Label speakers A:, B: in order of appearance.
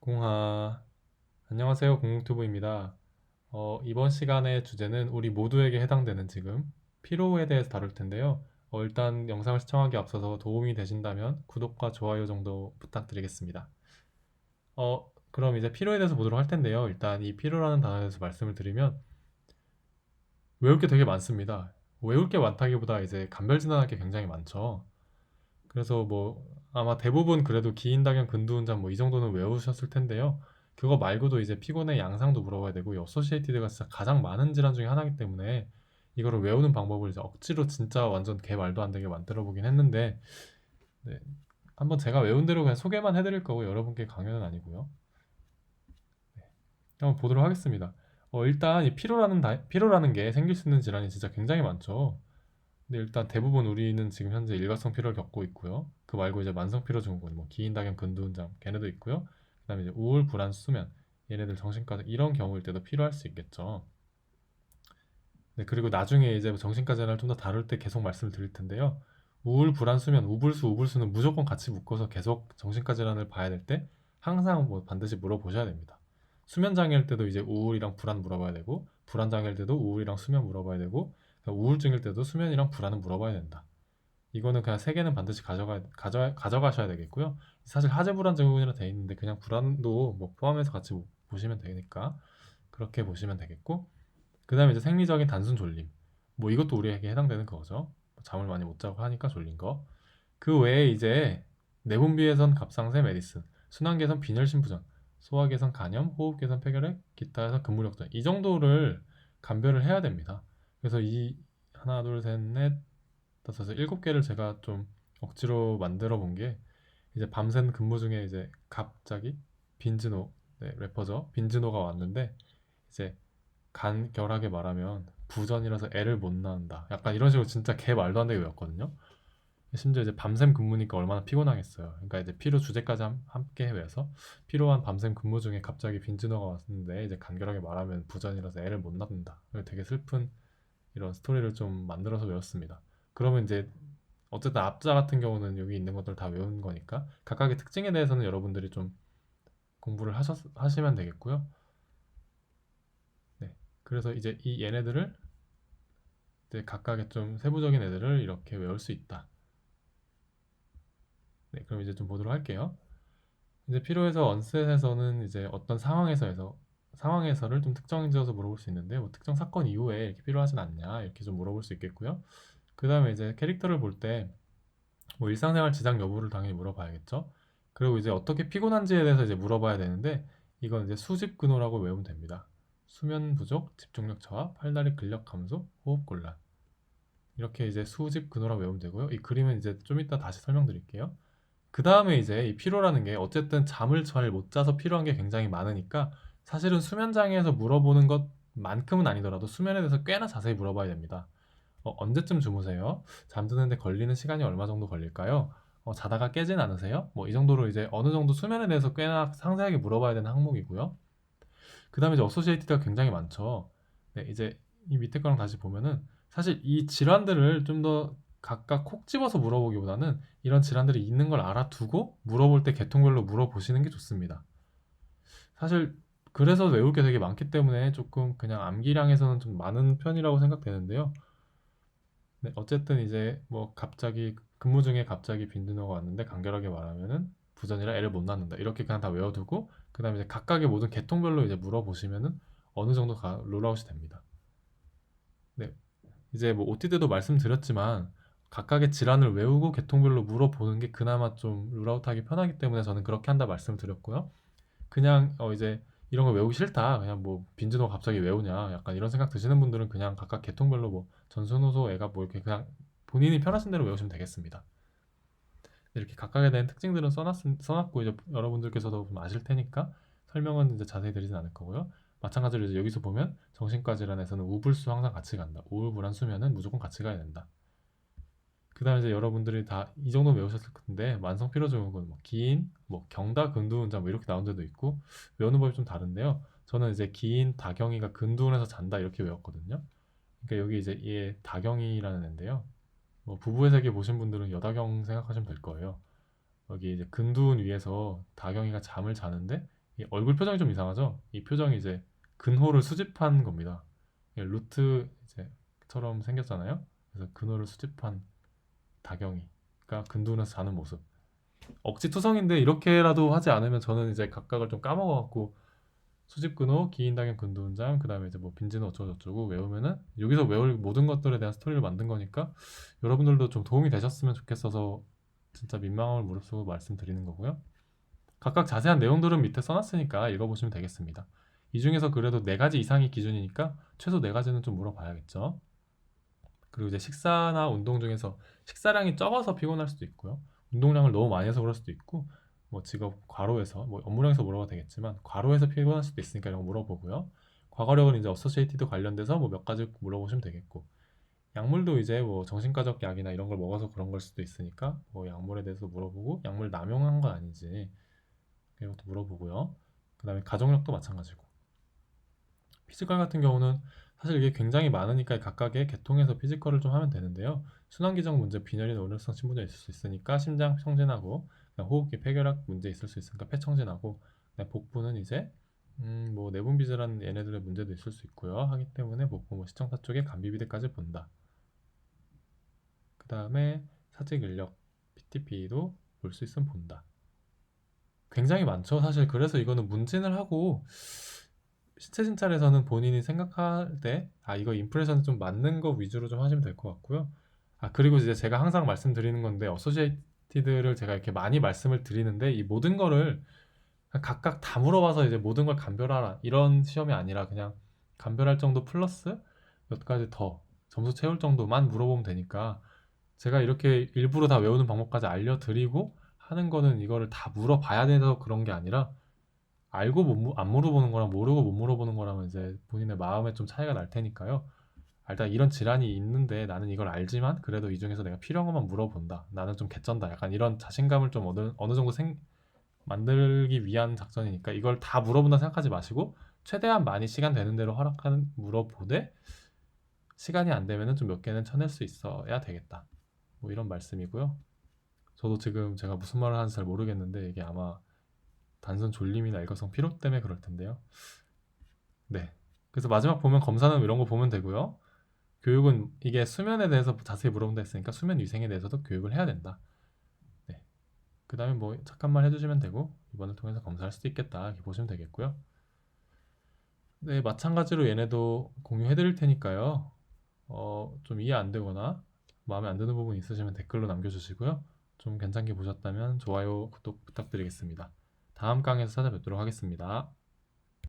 A: 공하, 안녕하세요. 공공투부입니다. 이번 시간의 주제는 우리 모두에게 해당되는 지금 피로에 대해서 다룰 텐데요. 일단 영상을 시청하기 앞서서 도움이 되신다면 구독과 좋아요 정도 부탁드리겠습니다. 그럼 이제 피로에 대해서 보도록 할 텐데요. 일단 이 피로라는 단어에 대해서 말씀을 드리면 외울 게 되게 많습니다. 외울 게 많다기보다 이제 간별진단할 게 굉장히 많죠. 그래서 뭐 아마 대부분 그래도 기인당연 근두운잠 뭐 이 정도는 외우셨을 텐데요. 그거 말고도 이제 피곤의 양상도 물어봐야 되고 이 어소시에이티드가 진짜 가장 많은 질환 중에 하나이기 때문에 이거를 외우는 방법을 이제 억지로 진짜 완전 개 말도 안 되게 만들어 보긴 했는데, 네, 한번 제가 외운 대로 그냥 소개만 해드릴 거고 여러분께 강요는 아니고요. 한번 보도록 하겠습니다. 일단 이 피로라는 게 생길 수 있는 질환이 진짜 굉장히 많죠. 근데 일단 대부분 우리는 지금 현재 일각성 피로를 겪고 있고요. 그 말고 이제 만성 피로 증후군, 뭐 기인당연 근두운잠, 걔네도 있고요. 그다음에 이제 우울, 불안, 수면, 얘네들 정신과 이런 경우일 때도 필요할 수 있겠죠. 네, 그리고 나중에 이제 정신과 질환을 좀 더 다룰 때 계속 말씀을 드릴 텐데요. 우울, 불안, 수면, 우불수는 무조건 같이 묶어서 계속 정신과 질환을 봐야 될 때 항상 뭐 반드시 물어보셔야 됩니다. 수면 장애일 때도 이제 우울이랑 불안 물어봐야 되고, 불안 장애일 때도 우울이랑 수면 물어봐야 되고, 우울증일 때도 수면이랑 불안은 물어봐야 된다. 이거는 그냥 세 개는 반드시 가져가셔야 되겠고요. 사실 하재 불안 증후군이라 돼 있는데 그냥 불안도 뭐 포함해서 같이 보시면 되니까 그렇게 보시면 되겠고, 그 다음에 이제 생리적인 단순 졸림, 뭐 이것도 우리에게 해당되는 거죠. 잠을 많이 못 자고 하니까 졸린 거. 그 외에 이제 내분 비해선 갑상새 메디슨, 순환 개선 빈혈 심부전, 소화 개선 간염, 호흡 개선 폐결핵, 기타 해서 근무력증, 이 정도를 감별을 해야 됩니다. 그래서 이 하나 둘셋넷 다섯 여섯 일곱 개를 제가 좀 억지로 만들어 본 게, 이제 밤샘 근무 중에 이제 갑자기 빈즈노, 네, 래퍼죠, 빈즈노가 왔는데 이제 간결하게 말하면 부전이라서 애를 못 낳는다, 약간 이런 식으로 진짜 개 말도 안 되게 외웠거든요. 심지어 이제 밤샘 근무니까 얼마나 피곤하겠어요. 그러니까 이제 피로 주제까지 함께 외워서 피로한 밤샘 근무 중에 갑자기 빈즈노가 왔는데 이제 간결하게 말하면 부전이라서 애를 못 낳는다, 되게 슬픈 이런 스토리를 좀 만들어서 외웠습니다. 그러면 이제 어쨌든 앞자 같은 경우는 여기 있는 것들 다 외운 거니까 각각의 특징에 대해서는 여러분들이 좀 공부를 하시면 되겠고요. 네. 그래서 이제 이 얘네들을 이제 각각의 좀 세부적인 애들을 이렇게 외울 수 있다. 네. 그럼 이제 좀 보도록 할게요. 이제 필요해서 언셋에서는 이제 어떤 상황에서를 좀 특정 지어서 물어볼 수 있는데, 뭐 특정 사건 이후에 이렇게 필요하진 않냐 이렇게 좀 물어볼 수 있겠고요. 그 다음에 이제 캐릭터를 볼 때 뭐 일상생활 지장 여부를 당연히 물어봐야겠죠. 그리고 이제 어떻게 피곤한지에 대해서 이제 물어봐야 되는데, 이건 이제 수집 근호라고 외우면 됩니다. 수면 부족, 집중력 저하, 팔다리 근력 감소, 호흡 곤란. 이렇게 이제 수집 근호라고 외우면 되고요. 이 그림은 이제 좀 이따 다시 설명드릴게요. 그 다음에 이제 이 피로라는 게 어쨌든 잠을 잘 못 자서 필요한 게 굉장히 많으니까 사실은 수면 장애에서 물어보는 것만큼은 아니더라도 수면에 대해서 꽤나 자세히 물어봐야 됩니다. 언제쯤 주무세요? 잠드는데 걸리는 시간이 얼마 정도 걸릴까요? 자다가 깨진 않으세요? 뭐 이 정도로 이제 어느 정도 수면에 대해서 꽤나 상세하게 물어봐야 되는 항목이고요. 그 다음에 이제 어소시에이티드가 굉장히 많죠. 네, 이제 이 밑에 거랑 다시 보면은 사실 이 질환들을 좀 더 각각 콕 집어서 물어보기보다는 이런 질환들이 있는 걸 알아두고 물어볼 때 계통별로 물어보시는 게 좋습니다. 사실 그래서 외울 게 되게 많기 때문에 조금 그냥 암기량에서는 좀 많은 편이라고 생각되는데요. 네, 어쨌든 이제 뭐 갑자기 근무 중에 갑자기 빈드노가 왔는데 간결하게 말하면은 부전이라 애를 못 낳는다, 이렇게 그냥 다 외워두고 그 다음에 이제 각각의 모든 계통별로 이제 물어보시면은 어느 정도 롤아웃이 됩니다. 네, 이제 뭐 OT 때도 말씀드렸지만 각각의 질환을 외우고 계통별로 물어보는 게 그나마 좀 롤아웃하기 편하기 때문에 저는 그렇게 한다 말씀을 드렸고요. 그냥 이제 이런 거 외우기 싫다, 그냥 뭐 빈즈노 갑자기 외우냐 약간 이런 생각 드시는 분들은 그냥 각각 계통별로 뭐 전순호소 애가 뭐 이렇게 그냥 본인이 편하신 대로 외우시면 되겠습니다. 이렇게 각각에 대한 특징들은 써놨고 이제 여러분들께서도 좀 아실 테니까 설명은 이제 자세히 드리진 않을 거고요. 마찬가지로 이제 여기서 보면 정신과 질환에서는 우불수 항상 같이 간다. 우울 불안 수면은 무조건 같이 가야 된다. 그 다음에 이제 여러분들이 다 이 정도 외우셨을 텐데 만성 피로증후군, 뭐 기인, 뭐 경다, 근두운자 뭐 이렇게 나온 데도 있고 외우는 법이 좀 다른데요. 저는 이제 기인, 다경이가 근두운에서 잔다 이렇게 외웠거든요. 그러니까 여기 이제 얘 다경이라는 애인데요. 뭐 부부의 세계 보신 분들은 여다경 생각하시면 될 거예요. 여기 이제 근두운 위에서 다경이가 잠을 자는데 이 얼굴 표정이 좀 이상하죠? 이 표정이 이제 근호를 수집한 겁니다. 루트 이제처럼 생겼잖아요. 그래서 근호를 수집한 다경이가 근두에서 자는 모습. 억지 투성인데 이렇게라도 하지 않으면 저는 이제 각각을 좀 까먹어갖고 수집근호, 기인당연 근두운장, 그 다음에 이제 뭐 빈지노 어쩌고저쩌고 외우면은 여기서 외울 모든 것들에 대한 스토리를 만든 거니까 여러분들도 좀 도움이 되셨으면 좋겠어서 진짜 민망함을 무릅쓰고 말씀드리는 거고요. 각각 자세한 내용들은 밑에 써놨으니까 읽어보시면 되겠습니다. 이 중에서 그래도 4가지 이상이 기준이니까 최소 4가지는 좀 물어봐야겠죠. 그리고 이제 식사나 운동 중에서 식사량이 적어서 피곤할 수도 있고요. 운동량을 너무 많이 해서 그럴 수도 있고, 뭐 직업 과로해서, 뭐 업무량에서 물어봐도 되겠지만, 과로해서 피곤할 수도 있으니까 이런 거 물어보고요. 과거력은 이제 어소시에이티드 관련돼서 뭐 몇 가지 물어보시면 되겠고, 약물도 이제 뭐 정신과적 약이나 이런 걸 먹어서 그런 걸 수도 있으니까, 뭐 약물에 대해서 물어보고, 약물 남용한 건 아닌지, 이것도 물어보고요. 그 다음에 가족력도 마찬가지고. 피지컬 같은 경우는 사실 이게 굉장히 많으니까 각각의 계통에서 피지컬을 좀 하면 되는데요. 순환기정 문제, 빈혈이나 우려성 침부전 있을 수 있으니까 심장 청진하고, 호흡기 폐결핵 문제 있을 수 있으니까 폐 청진하고, 복부는 이제 뭐 내분비 질환 얘네들의 문제도 있을 수 있고요. 하기 때문에 복부 뭐 시청사 쪽에 간비비대까지 본다. 그 다음에 사직 인력 PTP도 볼 수 있으면 본다. 굉장히 많죠. 사실 그래서 이거는 문진을 하고 신체 진찰에서는 본인이 생각할 때, 이거 임프레션 좀 맞는 거 위주로 좀 하시면 될 것 같고요. 그리고 이제 제가 항상 말씀드리는 건데, 어소시에이티드를 제가 이렇게 많이 말씀을 드리는데, 이 모든 거를 각각 다 물어봐서 이제 모든 걸 감별하라. 이런 시험이 아니라 그냥 감별할 정도 플러스 몇 가지 더 점수 채울 정도만 물어보면 되니까, 제가 이렇게 일부러 다 외우는 방법까지 알려드리고 하는 거는 이거를 다 물어봐야 돼서 그런 게 아니라, 알고 안 물어보는 거랑 모르고 못 물어보는 거랑은 이제 본인의 마음에 좀 차이가 날 테니까요. 일단 이런 질환이 있는데 나는 이걸 알지만 그래도 이 중에서 내가 필요한 것만 물어본다. 나는 좀 개쩐다. 약간 이런 자신감을 좀 어느 정도 만들기 위한 작전이니까 이걸 다 물어본다 생각하지 마시고 최대한 많이 시간 되는 대로 허락하는 물어보되 시간이 안 되면은 좀 몇 개는 쳐낼 수 있어야 되겠다. 뭐 이런 말씀이고요. 저도 지금 제가 무슨 말을 하는지 잘 모르겠는데 이게 아마 단순 졸림이나 일과성 피로 때문에 그럴 텐데요. 네. 그래서 마지막 보면 검사는 이런 거 보면 되고요. 교육은 이게 수면에 대해서 자세히 물어본다 했으니까 수면 위생에 대해서도 교육을 해야 된다. 네. 그 다음에 뭐 착한 말 해주시면 되고 이번을 통해서 검사할 수도 있겠다 이렇게 보시면 되겠고요. 네, 마찬가지로 얘네도 공유해 드릴 테니까요. 좀 이해 안 되거나 마음에 안 드는 부분 있으시면 댓글로 남겨주시고요. 좀 괜찮게 보셨다면 좋아요, 구독 부탁드리겠습니다. 다음 강의에서 찾아뵙도록 하겠습니다.